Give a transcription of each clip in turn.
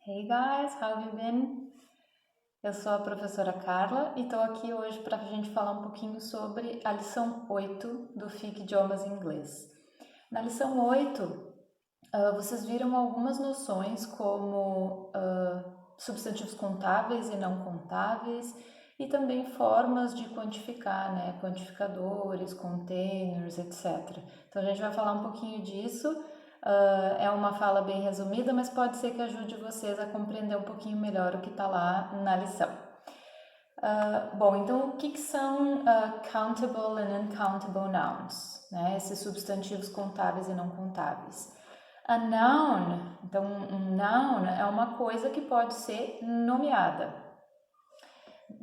Hey guys, how have you been? Eu sou a professora Carla e estou aqui hoje para a gente falar um pouquinho sobre a lição 8 do FIC Idiomas em Inglês. Na lição 8, vocês viram algumas noções como substantivos contáveis e não contáveis e também formas de quantificar, né? Quantificadores, containers, etc. Então a gente vai falar um pouquinho disso. É uma fala bem resumida, mas pode ser que ajude vocês a compreender um pouquinho melhor o que está lá na lição. Bom, então o que são countable and uncountable nouns? Né? Esses substantivos contáveis e não contáveis. A noun, então um noun é uma coisa que pode ser nomeada.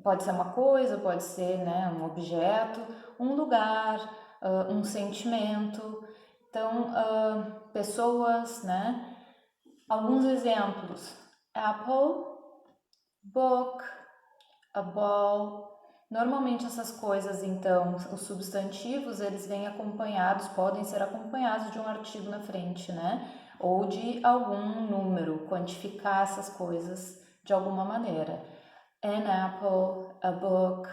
Pode ser uma coisa, pode ser, né, um objeto, um lugar, um sentimento. Então, pessoas, né? Alguns exemplos: apple, book, a ball. Normalmente essas coisas, então, os substantivos, eles vêm acompanhados, podem ser acompanhados de um artigo na frente, né? Ou de algum número, quantificar essas coisas de alguma maneira. An apple, a book,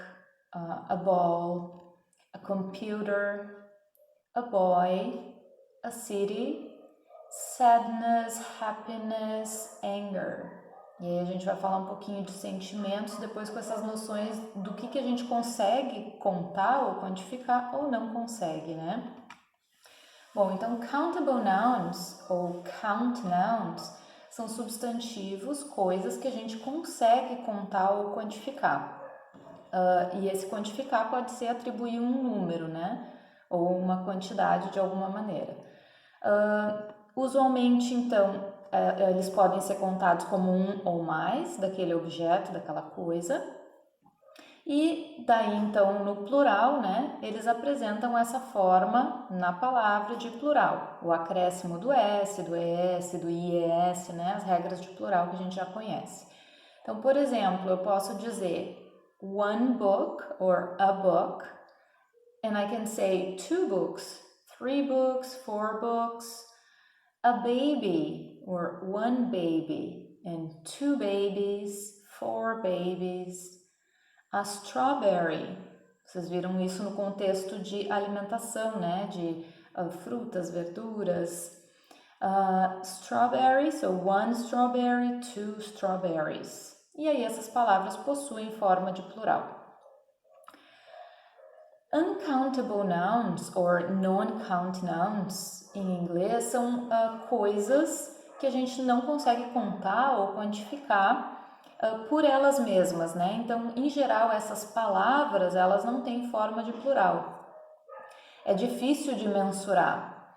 a ball, a computer, a boy, a city, sadness, happiness, anger. E aí a gente vai falar um pouquinho de sentimentos, depois com essas noções do que a gente consegue contar ou quantificar ou não consegue, né? Bom, então countable nouns ou count nouns são substantivos, coisas que a gente consegue contar ou quantificar. E esse quantificar pode ser atribuir um número, né? Ou uma quantidade de alguma maneira. Usualmente, então, eles podem ser contados como um ou mais daquele objeto, daquela coisa. E daí, então, no plural, né, eles apresentam essa forma na palavra de plural. O acréscimo do S, do ES, do IES, né, as regras de plural que a gente já conhece. Então, por exemplo, eu posso dizer one book or a book, and I can say two books, three books, four books, a baby or one baby, and two babies, four babies. A strawberry, vocês viram isso no contexto de alimentação, né? De frutas, verduras. Strawberry, so one strawberry, two strawberries. E aí essas palavras possuem forma de plural. Uncountable nouns, or non-count nouns, em inglês, são coisas que a gente não consegue contar ou quantificar por elas mesmas, né? Então, em geral, essas palavras, elas não têm forma de plural. É difícil de mensurar.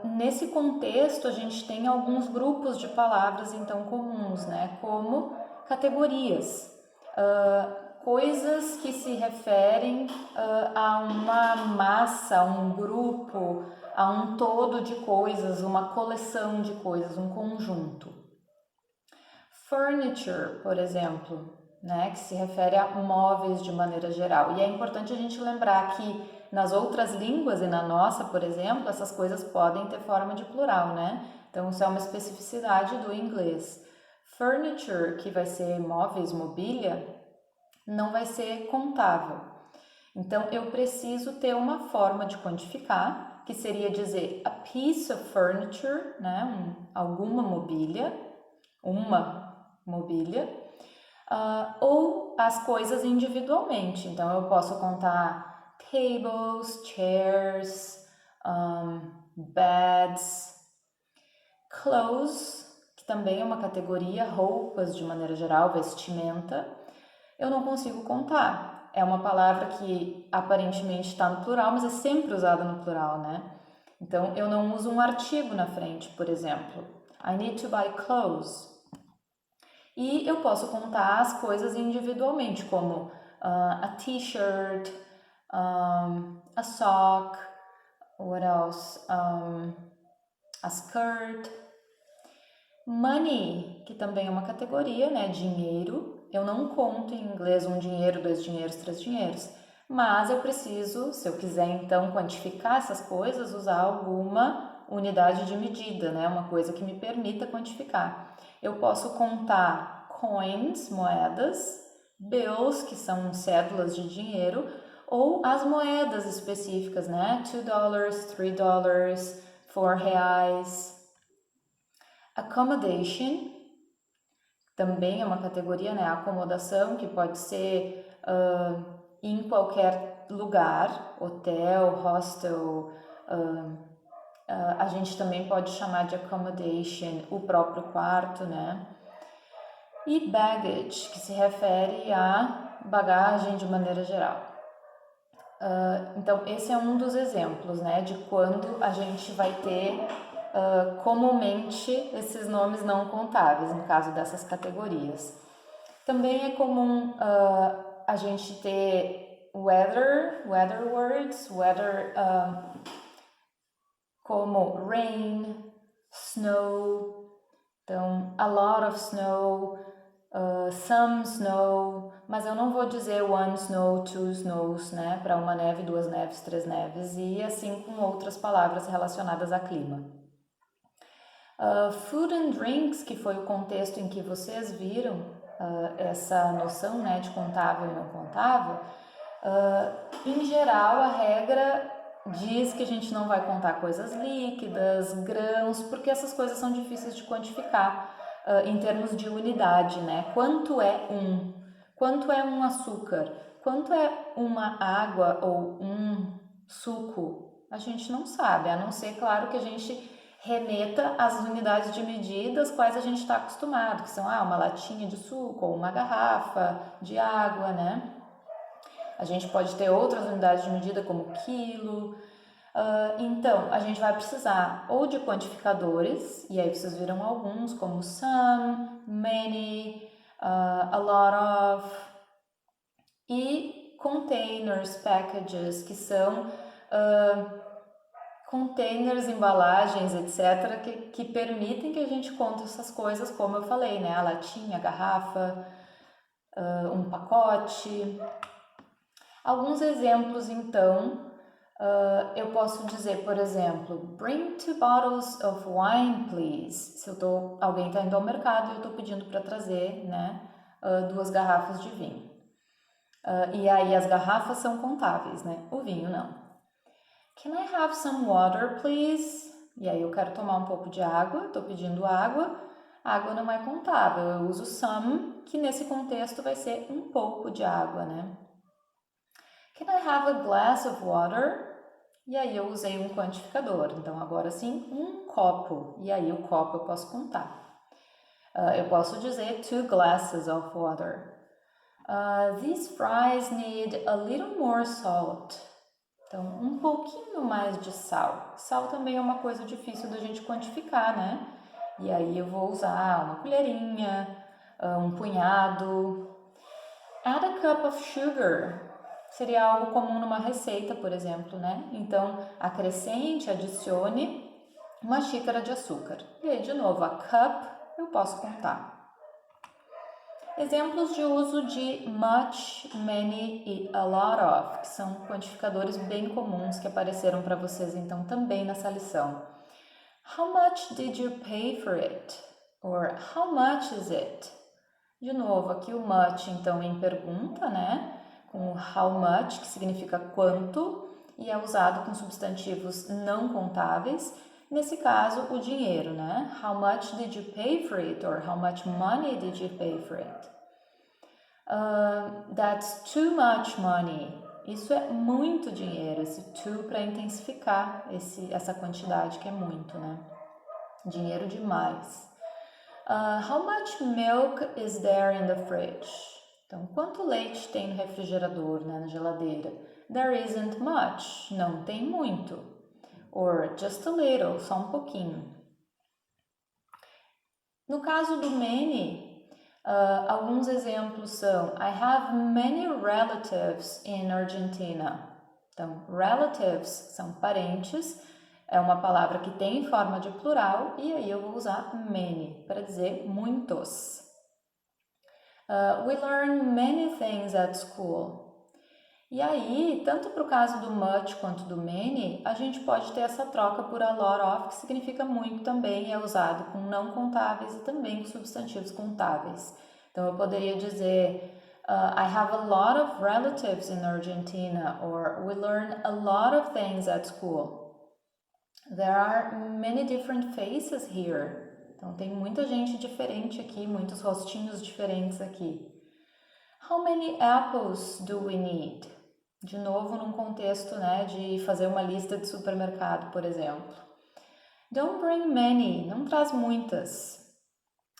Nesse contexto, a gente tem alguns grupos de palavras, então, comuns, né? Como categorias. Coisas que se referem a uma massa, a um grupo, a um todo de coisas, uma coleção de coisas, um conjunto. Furniture, por exemplo, né, que se refere a móveis de maneira geral. E é importante a gente lembrar que nas outras línguas e na nossa, por exemplo, essas coisas podem ter forma de plural, né? Então isso é uma especificidade do inglês. Furniture, que vai ser móveis, mobília, não vai ser contável. Então eu preciso ter uma forma de quantificar, que seria dizer a piece of furniture, né, alguma mobília, uma mobília, ou as coisas individualmente. Então, eu posso contar tables, chairs, beds, clothes, que também é uma categoria, roupas de maneira geral, vestimenta. Eu não consigo contar. É uma palavra que aparentemente está no plural, mas é sempre usada no plural, né? Então, eu não uso um artigo na frente, por exemplo. I need to buy clothes. E eu posso contar as coisas individualmente, como a t-shirt, a sock, what else? A skirt. Money, que também é uma categoria, né? Dinheiro. Eu não conto em inglês um dinheiro, dois dinheiros, três dinheiros. mas eu preciso, se eu quiser então quantificar essas coisas, usar alguma unidade de medida, né? Uma coisa que me permita quantificar. Eu posso contar coins, moedas, bills, que são cédulas de dinheiro, ou as moedas específicas, né? $2, $3, R$ 4. Accommodation também é uma categoria, né? Acomodação, que pode ser em qualquer lugar, hotel, hostel. A gente também pode chamar de accommodation o próprio quarto, né? E baggage, que se refere à bagagem de maneira geral. Então, esse é um dos exemplos, né, de quando a gente vai ter comumente esses nomes não contáveis, no caso dessas categorias. Também é comum a gente ter weather words, como rain, snow, então a lot of snow, some snow, mas eu não vou dizer one snow, two snows, né, para uma neve, duas neves, três neves, e assim com outras palavras relacionadas a clima. Food and drinks, que foi o contexto em que vocês viram essa noção, né, de contável e não contável, em geral a regra diz que a gente não vai contar coisas líquidas, grãos, porque essas coisas são difíceis de quantificar em termos de unidade, né? Quanto é um açúcar? Quanto é uma água ou um suco? A gente não sabe, a não ser, claro, que a gente remeta às unidades de medida às quais a gente está acostumado, que são uma latinha de suco ou uma garrafa de água, né? A gente pode ter outras unidades de medida como quilo. Então, a gente vai precisar ou de quantificadores, e aí vocês viram alguns, como some, many, a lot of, e containers, packages, que são containers, embalagens, etc., que permitem que a gente conte essas coisas, como eu falei, né? A latinha, a garrafa, um pacote. Alguns exemplos, então, eu posso dizer, por exemplo, bring 2 bottles of wine, please. Se alguém está indo ao mercado e eu estou pedindo para trazer, né, 2 garrafas de vinho. E aí as garrafas são contáveis, né? O vinho não. Can I have some water, please? E aí eu quero tomar um pouco de água, estou pedindo água. A água não é contável, eu uso some, que nesse contexto vai ser um pouco de água, né? Can I have a glass of water? E aí eu usei um quantificador, então agora sim, um copo. E aí o copo eu posso contar. Eu posso dizer 2 glasses of water. These fries need a little more salt. Então, um pouquinho mais de sal. Sal também é uma coisa difícil da gente quantificar, né? E aí eu vou usar uma colherinha, um punhado. Add a cup of sugar. Seria algo comum numa receita, por exemplo, né? Então, acrescente, adicione uma xícara de açúcar. E aí, de novo, a cup eu posso contar. Exemplos de uso de much, many e a lot of, que são quantificadores bem comuns que apareceram para vocês então também nessa lição. How much did you pay for it? Or how much is it? De novo, aqui o much então em pergunta, né? Com o how much, que significa quanto, e é usado com substantivos não contáveis. Nesse caso, o dinheiro, né? How much did you pay for it? Or how much money did you pay for it? That's too much money. Isso é muito dinheiro, esse too para intensificar essa quantidade que é muito, né? Dinheiro demais. How much milk is there in the fridge? Então, quanto leite tem no refrigerador, né, na geladeira? There isn't much. Não tem muito. Or just a little, só um pouquinho. No caso do many, alguns exemplos são I have many relatives in Argentina. Então, relatives são parentes, é uma palavra que tem forma de plural e aí eu vou usar many para dizer muitos. We learn many things at school. E aí, tanto para o caso do much quanto do many, a gente pode ter essa troca por a lot of, que significa muito também, é usado com não contáveis e também com substantivos contáveis. Então, eu poderia dizer I have a lot of relatives in Argentina, or we learn a lot of things at school. There are many different faces here. Então, tem muita gente diferente aqui, muitos rostinhos diferentes aqui. How many apples do we need? De novo, num contexto, né, de fazer uma lista de supermercado, por exemplo. Don't bring many, não traz muitas.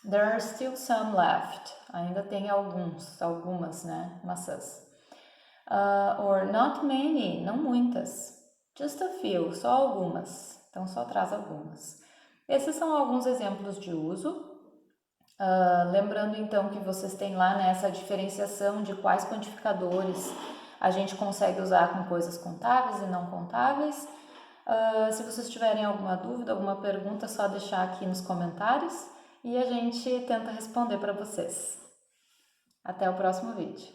There are still some left. Ainda tem algumas, né, maçãs. Or not many, não muitas. Just a few, só algumas. Então, só traz algumas. Esses são alguns exemplos de uso. Lembrando então que vocês têm lá, né, essa diferenciação de quais quantificadores a gente consegue usar com coisas contáveis e não contáveis. Se vocês tiverem alguma dúvida, alguma pergunta, é só deixar aqui nos comentários e a gente tenta responder para vocês. Até o próximo vídeo.